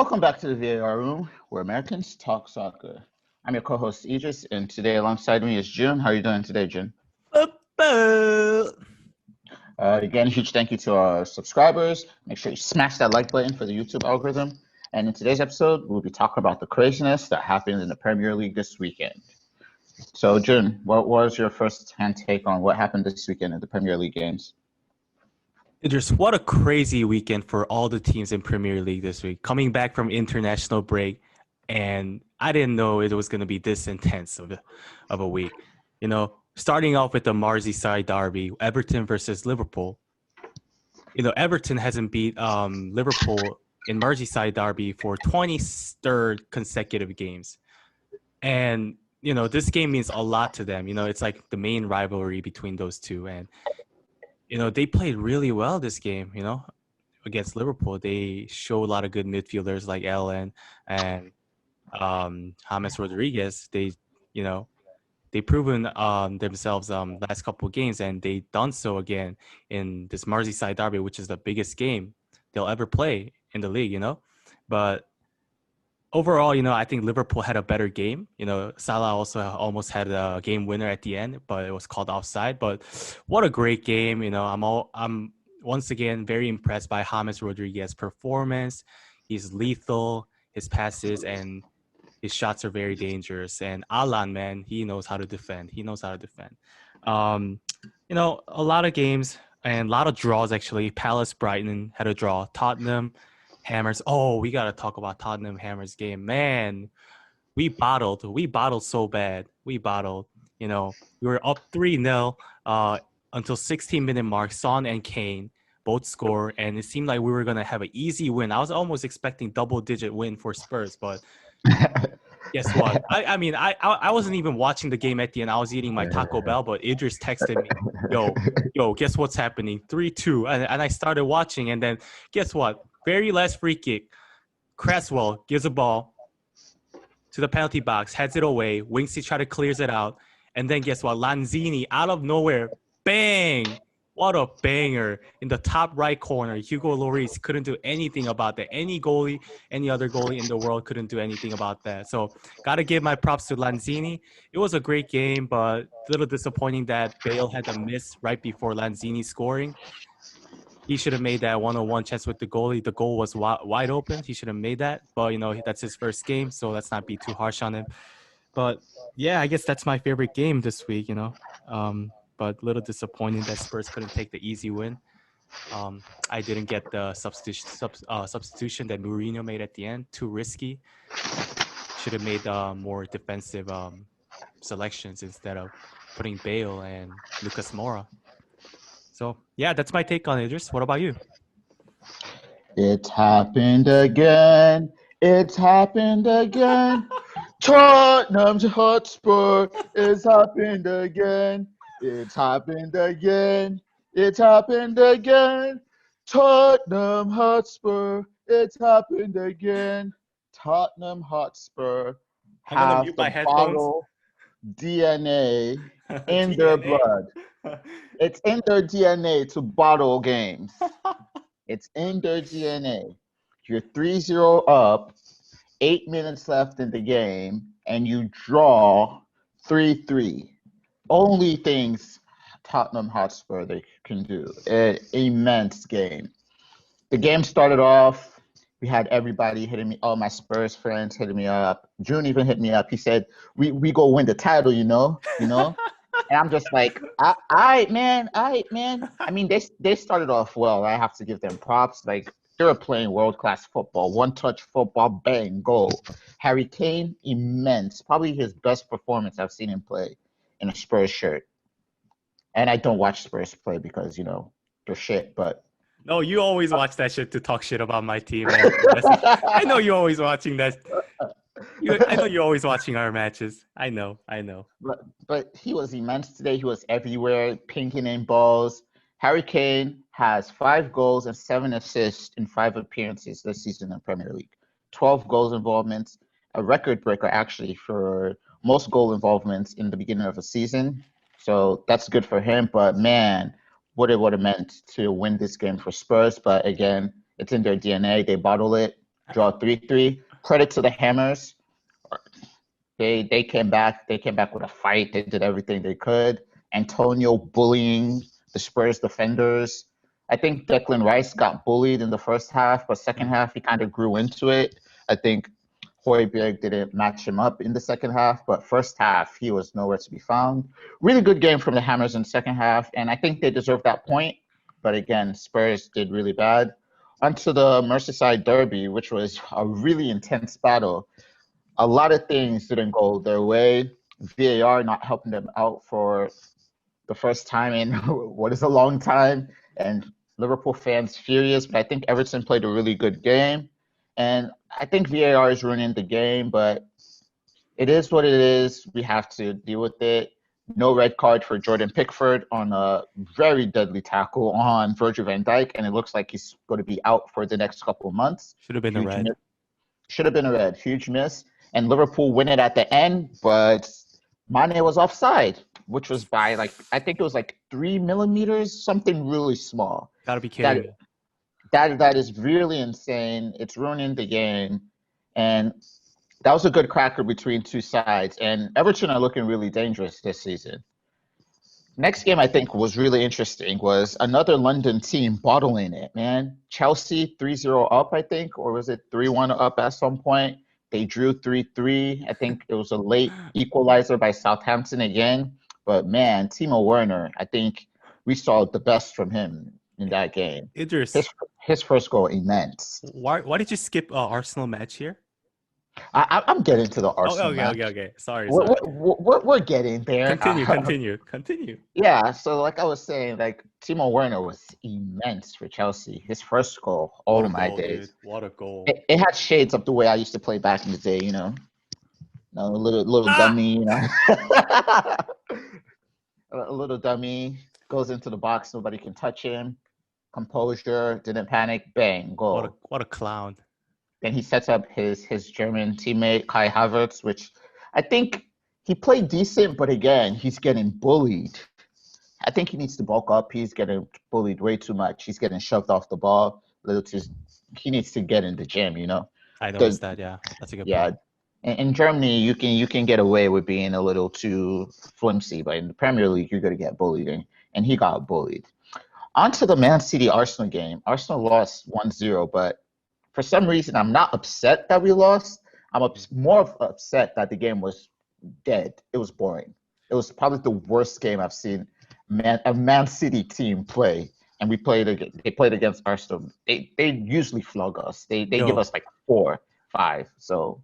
Welcome back to the VAR Room, where Americans talk soccer. I'm your co-host Idris, and today alongside me is June. How are you doing today, June? Again, a huge thank you to our subscribers. Make sure you smash that like button for the YouTube algorithm. And in today's episode, we'll be talking about the craziness that happened in the Premier League this weekend. So, June, what was your first-hand take on what happened this weekend in the Premier League games? Idris, what a crazy weekend for all the teams in Premier League this week. Coming back from international break, and I didn't know it was going to be this intense of a week. You know, starting off with the Merseyside derby, Everton versus Liverpool. You know, Everton hasn't beat Liverpool in Merseyside derby for 23rd consecutive games. And, you know, this game means a lot to them. You know, it's like the main rivalry between those two. And you know, they played really well this game, you know, against Liverpool. They show a lot of good midfielders like Ellen and James Rodriguez. They, you know, they proven themselves last couple of games, and they done so again in this Merseyside derby, which is the biggest game they'll ever play in the league, you know. But overall, you know, I think Liverpool had a better game. You know, Salah also almost had a game winner at the end, but it was called offside. But what a great game. You know, I'm once again very impressed by James Rodriguez's performance. He's lethal, his passes and his shots are very dangerous. And Alan, man, he knows how to defend. You know, a lot of games and a lot of draws, actually. Palace, Brighton had a draw. Tottenham, Hammers. Oh, we got to talk about Tottenham Hammers game. Man, we bottled so bad. You know, we were up 3-0 until 16-minute mark. Son and Kane both score, and it seemed like we were going to have an easy win. I was almost expecting double-digit win for Spurs, but guess what? I wasn't even watching the game at the end. I was eating my Taco Bell, but Idris texted me, yo, guess what's happening? 3-2. And I started watching, and then guess what? Very last free kick, Cresswell gives a ball to the penalty box, heads it away. Winksy try to clears it out. And then guess what? Lanzini, out of nowhere, bang! What a banger in the top right corner. Hugo Lloris couldn't do anything about that. Any other goalie in the world couldn't do anything about that. So got to give my props to Lanzini. It was a great game, but a little disappointing that Bale had a miss right before Lanzini scoring. He should have made that one-on-one chance with the goalie. The goal was wide open. He should have made that. But, you know, that's his first game, so let's not be too harsh on him. But, yeah, I guess that's my favorite game this week, you know. But a little disappointing that Spurs couldn't take the easy win. I didn't get the substitution that Mourinho made at the end. Too risky. Should have made more defensive selections instead of putting Bale and Lucas Moura. So, yeah, that's my take on it. Idris, what about you? It happened again. It's happened again. Tottenham's Hotspur. It's happened again. It's happened again. It's happened again. Tottenham Hotspur. It's happened again. Tottenham Hotspur I'm gonna have mute the my headphones. bottle DNA in their blood. It's in their DNA to bottle games. It's in their DNA. You're 3-0 up, 8 minutes left in the game, and you draw 3-3. Only things Tottenham Hotspur they can do. An immense game. The game started off, we had everybody hitting me, all my Spurs friends hitting me up. June even hit me up. He said, we go win the title, you know? And I'm just like, all right, man. I mean, they started off well. I have to give them props. Like, they were playing world-class football, one-touch football, bang, goal. Harry Kane, immense. Probably his best performance I've seen him play in a Spurs shirt. And I don't watch Spurs play because, you know, they're shit, but... No, you always watch that shit to talk shit about my team. I know you're always watching that. I know you're always watching our matches. I know. But he was immense today. He was everywhere, pinking in balls. Harry Kane has 5 goals and 7 assists in 5 appearances this season in Premier League. 12 goals involvements, a record breaker actually for most goal involvements in the beginning of a season. So that's good for him. But man, what it would have meant to win this game for Spurs. But again, it's in their DNA. They bottle it. draw 3-3. Credit to the Hammers. They came back. They came back with a fight. They did everything they could. Antonio bullying the Spurs defenders. I think Declan Rice got bullied in the first half, but second half he kind of grew into it. I think Højbjerg didn't match him up in the second half, but first half he was nowhere to be found. Really good game from the Hammers in the second half, and I think they deserved that point. But again, Spurs did really bad. Onto the Merseyside Derby, which was a really intense battle. A lot of things didn't go their way. VAR not helping them out for the first time in what is a long time, and Liverpool fans furious. But I think Everton played a really good game, and I think VAR is ruining the game. But it is what it is. We have to deal with it. No red card for Jordan Pickford on a very deadly tackle on Virgil van Dijk, and it looks like he's going to be out for the next couple of months. Should have been a red. Should have been a red. Huge miss. And Liverpool win it at the end, but Mane was offside, which was by I think it was 3 millimeters, something really small. Gotta be kidding me. That is really insane. It's ruining the game. And that was a good cracker between two sides. And Everton are looking really dangerous this season. Next game I think was really interesting was another London team bottling it, man. Chelsea 3-0 up, I think, or was it 3-1 up at some point? They drew 3-3. I think it was a late equalizer by Southampton again. But man, Timo Werner, I think we saw the best from him in that game. His first goal, immense. Why did you skip Arsenal match here? I'm getting to the Arsenal match. Okay. Sorry. We're getting there. Continue. Yeah, so like I was saying, Timo Werner was immense for Chelsea. His first goal, my days. Dude. What a goal. It had shades of the way I used to play back in the day, a little dummy, a little dummy, goes into the box, nobody can touch him. Composure, didn't panic, bang, goal. What a clown. Then he sets up his German teammate, Kai Havertz, which I think he played decent, but again, he's getting bullied. I think he needs to bulk up. He's getting bullied way too much. He's getting shoved off the ball. He needs to get in the gym, I noticed that, yeah. That's a good point. In Germany, you can get away with being a little too flimsy, but in the Premier League, you're going to get bullied, and he got bullied. On to the Man City-Arsenal game. Arsenal lost 1-0, but for some reason, I'm not upset that we lost. I'm more upset that the game was dead. It was boring. It was probably the worst game I've seen a Man City team play. And they played against Arsenal. They usually flog us. They give us 4, 5. So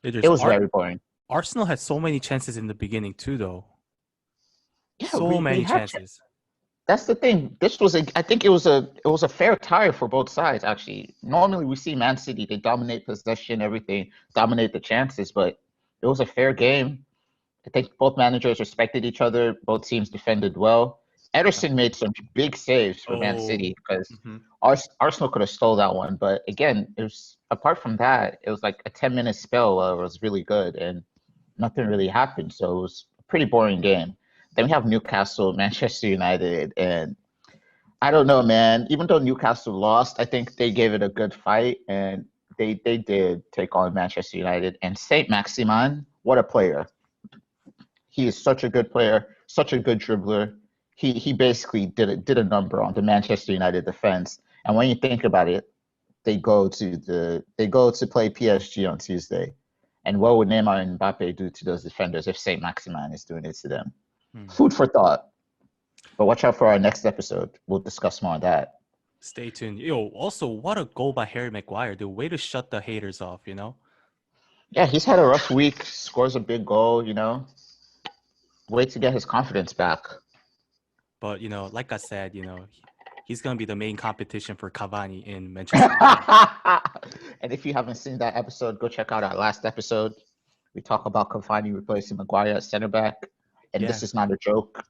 it was very boring. Arsenal had so many chances in the beginning too, though. Yeah, so many chances. That's the thing. I think it was a fair tie for both sides, actually. Normally we see Man City, they dominate possession, everything, dominate the chances, but it was a fair game. I think both managers respected each other. Both teams defended well. Ederson made some big saves for Man City because Arsenal could have stole that one. But again, apart from that, it was like a 10-minute spell where it was really good and nothing really happened. So it was a pretty boring game. Then we have Newcastle, Manchester United, and I don't know, man. Even though Newcastle lost, I think they gave it a good fight, and they did take on Manchester United. And Saint Maximin, what a player! He is such a good player, such a good dribbler. He basically did a number on the Manchester United defense. And when you think about it, they go to play PSG on Tuesday. And what would Neymar and Mbappe do to those defenders if Saint Maximin is doing it to them? Food for thought. But watch out for our next episode. We'll discuss more on that. Stay tuned. Also, what a goal by Harry Maguire. The way to shut the haters off, Yeah, he's had a rough week. Scores a big goal, Way to get his confidence back. But, like I said, he's going to be the main competition for Cavani in Manchester. And if you haven't seen that episode, go check out our last episode. We talk about Cavani replacing Maguire at center back. And this is not a joke,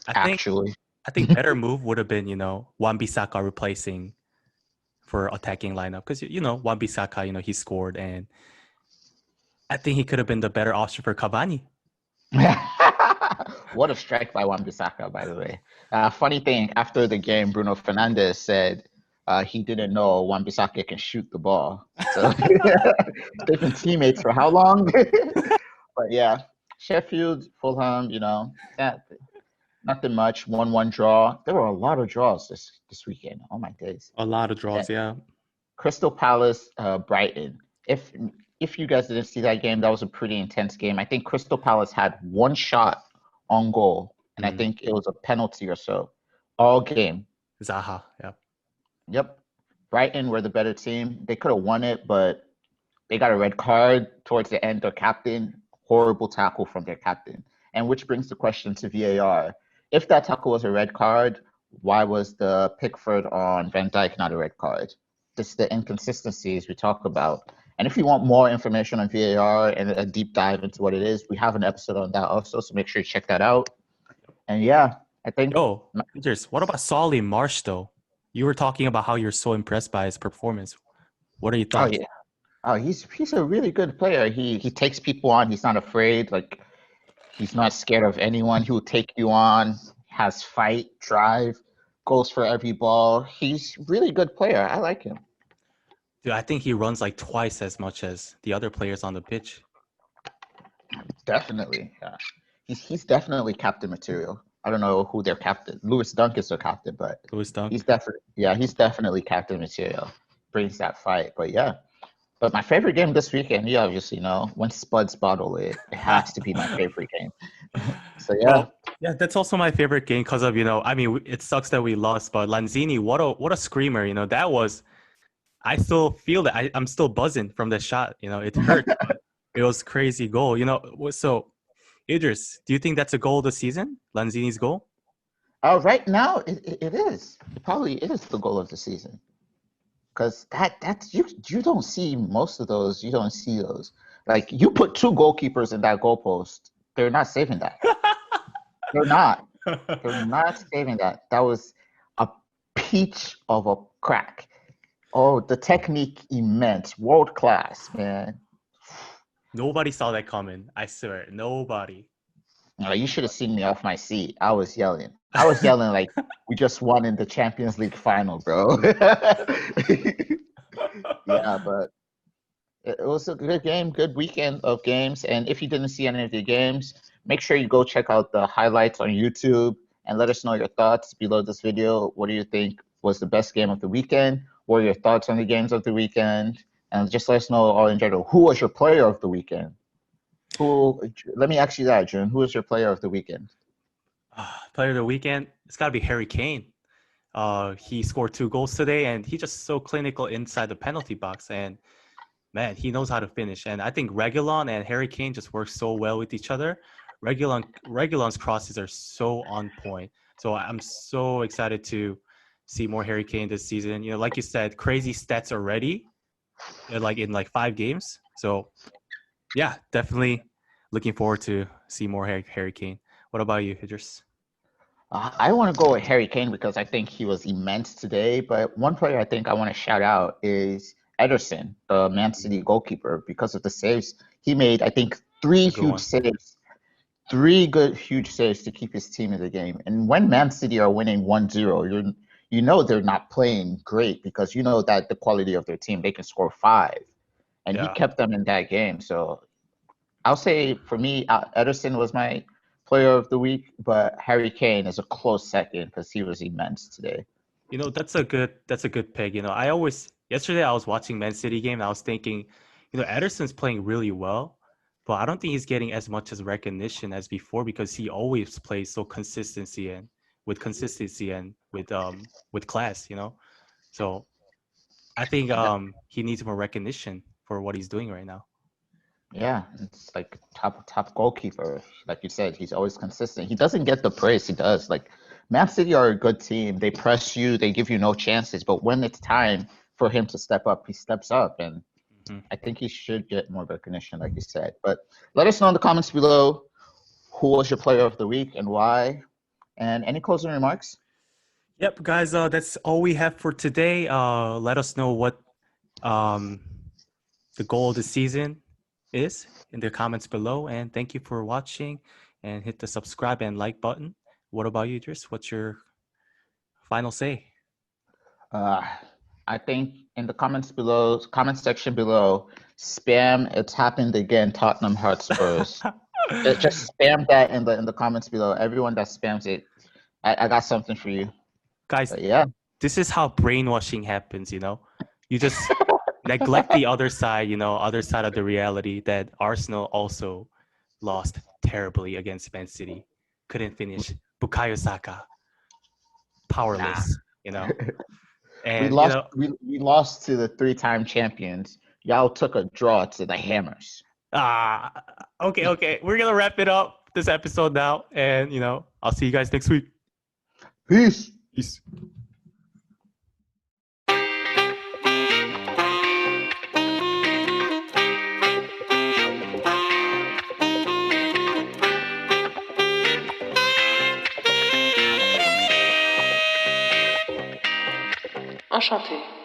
actually. I think better move would have been, Wan-Bissaka replacing for attacking lineup. Because, Wan-Bissaka, he scored. And I think he could have been the better option for Cavani. What a strike by Wan-Bissaka, by the way. Funny thing, after the game, Bruno Fernandes said he didn't know Wan-Bissaka can shoot the ball. So they've been teammates for how long? But yeah, Sheffield, Fulham, that nothing much. 1-1 draw. There were a lot of draws this weekend. Oh my days. A lot of Yeah. draws, yeah. Crystal Palace, Brighton. If you guys didn't see that game, that was a pretty intense game. I think Crystal Palace had one shot on goal, and I think it was a penalty or so all game. Zaha, yeah. Yep. Brighton were the better team. They could have won it, but they got a red card towards the end. Their captain, horrible tackle from their captain. And which brings the question to VAR. If that tackle was a red card, why was the Pickford on Van Dijk not a red card? This is the inconsistencies we talk about. And if you want more information on VAR and a deep dive into what it is, we have an episode on that also, so make sure you check that out. And yeah, I think Yo, what about Solly Marsh though? You were talking about how you're so impressed by his performance. What are your oh thoughts? yeah. Oh, he's a really good player. He takes people on. He's not afraid. Like he's not scared of anyone. He will take you on. Has fight, drive, goes for every ball. He's really good player. I like him. Dude, I think he runs like twice as much as the other players on the pitch. Definitely. Yeah. He's definitely captain material. I don't know who their captain. Lewis Dunk is their captain, but Lewis Dunk. he's definitely captain material. Brings that fight. But yeah. But my favorite game this weekend, you obviously know, when Spuds bottle it has to be my favorite game. So yeah. Well, yeah, that's also my favorite game because of, I mean, it sucks that we lost, but Lanzini, what a screamer, that was. I still feel that I'm still buzzing from the shot. It hurt, but it was crazy goal. So Idris, do you think that's a goal of the season? Lanzini's goal? Right now, it is. It probably is the goal of the season. Because that's you don't see most of those. You don't see those. Like you put two goalkeepers in that goalpost, they're not saving that. They're not. They're not saving that. That was a peach of a crack. Oh, the technique immense, world class, man. Nobody saw that coming. I swear, nobody. You should have seen me off my seat. I was yelling. I was yelling like we just won in the Champions League final, bro. Yeah, but it was a good game, good weekend of games. And if you didn't see any of the games, make sure you go check out the highlights on YouTube and let us know your thoughts below this video. What do you think was the best game of the weekend? What are your thoughts on the games of the weekend? And just let us know all in general. Who was your player of the weekend? Let me ask you that, June. Who was your player of the weekend? Player of the weekend, it's got to be Harry Kane. He scored 2 goals today, and he's just so clinical inside the penalty box. And man, he knows how to finish. And I think Reguilon and Harry Kane just work so well with each other. Reguilon's crosses are so on point. So I'm so excited to see more Harry Kane this season. Like you said, crazy stats already, like in 5 games. So yeah, definitely looking forward to see more Harry Kane. What about you, Idris? I want to go with Harry Kane because I think he was immense today. But one player I think I want to shout out is Ederson, the Man City goalkeeper, because of the saves he made. I think three good huge saves to keep his team in the game. And when Man City are winning 1-0, you know they're not playing great because you know that the quality of their team, they can score 5. And he kept them in that game. So I'll say for me, Ederson was my player of the week, but Harry Kane is a close second because he was immense today. That's a good pick. Yesterday I was watching Man City game and I was thinking, Ederson's playing really well, but I don't think he's getting as much as recognition as before because he always plays so consistency and with class, So I think he needs more recognition for what he's doing right now. Yeah, it's like top goalkeeper. Like you said, he's always consistent. He doesn't get the praise he does. Like Man City are a good team. They press you, they give you no chances. But when it's time for him to step up, he steps up. And I think he should get more recognition, like you said. But let us know in the comments below who was your player of the week and why. And any closing remarks? Yep, guys, that's all we have for today. Let us know what the goal of the season is in the comments below. And thank you for watching and hit the subscribe and like button. What about you, Idris? What's your final say? I think in the comments below, comment section below, spam "It's happened again, Tottenham Hotspurs." Just spam that in the comments below. Everyone that spams it, I got something for you. Guys, But yeah, this is how brainwashing happens, you know? You just neglect the other side, you know, other side of the reality that Arsenal also lost terribly against Man City. Couldn't finish. Bukayo Saka, powerless, you know? we And, you lost. know, We lost to the 3-time champions. Y'all took a draw to the Hammers. ah, okay. We're going to wrap it up this episode now. And, you know, I'll see you guys next week. Peace. Peace. Enchanté.